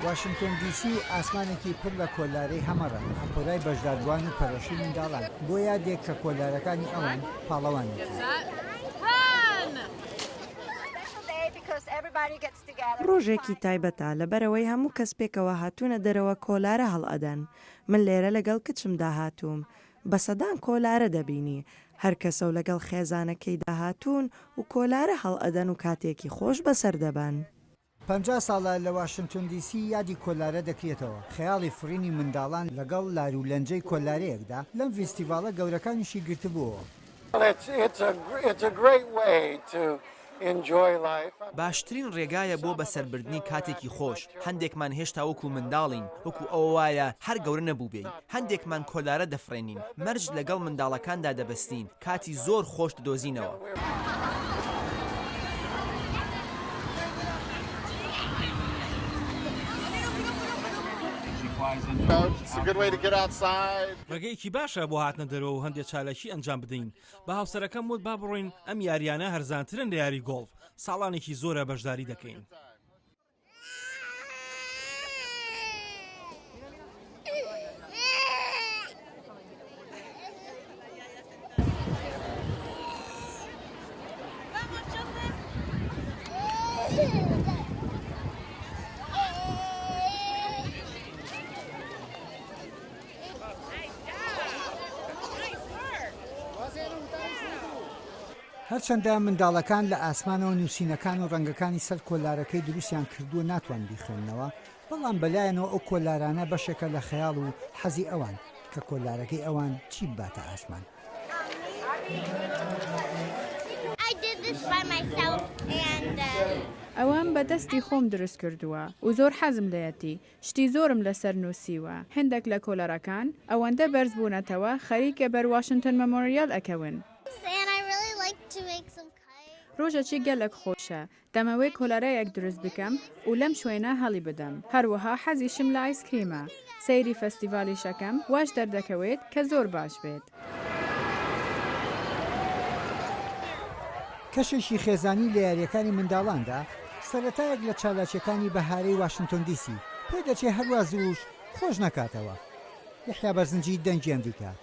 واشنگتن دیسی و ئاسمانێکی پڕ لە کۆلارەی هەمەڕە ئەپۆرای بەشداردوان و پەرۆشی منداڵان بۆ یادێک کە کۆلارەکانی ئەوان پاڵەوانێت. ڕۆژێکی تایبەتە لەبەرەوەی هەموو کەس پێکەوە هاتوونە دەرەوە کۆلارە هەڵئەدەن. من لێرە لەگەڵ کچم داهاتووم. بە سەدان کۆلارە دەبینی. هەر کەسە و لەگەڵ خێزانەکەی داهاتوون و کۆلارە هەڵئەدەن و کاتێکی خۆش بەسەر دەبەن. 50 ساڵە لە واشنگتن دیسی یادی کۆلارە دەکرێتەوە. خەیاڵی فرینی منداڵان لەگەڵ لاروولەنجەی کۆلارەیەکدا لەم فیستیڤالە گەورەکانیشی گرتبووە. باشترین ڕێگایە بۆ بەسەربردنی کاتێکی خۆش. هەندێکمان هێشتا وەکو منداڵین، وەکو ئەوە وایە هەر گەورە نەبوو بێین. هەندێکمان کۆلارە دەفرێنین، مەرج لەگەڵ منداڵەکاندا دەبەستین، کاتی زۆر خۆش دەدۆزینەوە. ڕێگەیەکی باشە بۆ هاتنە دەرەوە و هەندێک چالێکی ئەنجام بدەین. بە هاوسەرەکەم وت با بڕۆین ئەم یاریانە هەرزانترن لە یاری گۆڵف. ساڵانێکی زۆرە بەشداری دەکەین. هەرچەندە منداڵەکان لە ئاسمانەوە نووسینەکان و ڕەنگەکانی سەر کۆلارەکەی دروستیان کردووە ناتوان بیخێننەوە، بەڵام بەلایەنەوە ئەو کۆلارانە بەشێکە لە خەیاڵ و حەزی ئەوان کە کۆلارەکەی ئەوان چی باتە ئاسمان. ئەوان بەدەستی خۆم دروست کردووە و زۆر حەزم لەیەتی. شتی زۆرم لەسەر نووسیوە. هەندێک لە کۆلارەکان ئەوەندە بەرز بوونەتەوە خەریکە بەر واشنگتن مەمۆریال ئەکەون. ڕۆژەکی گەلک خۆشە. دەمەوەی کۆلارەیەک دروست بکەم و لەم شوێنە هەڵی بدەم. هەروەها حەزیشم لە ئایسکریمە. سەیری فەستیڤالی شەکەم واش دەردەکەوێت کە زۆر باش بێت. کەشێکی خێزانی لە یاریەکانی منداڵاندا سەرەتایەک لە چالاکیەکانی بەهارەی واشنگتن دیسی پێ دەچێت هەروە زووش خۆش نەکاتەوە. یحیا بەرزنجی دەنگیان دووکات.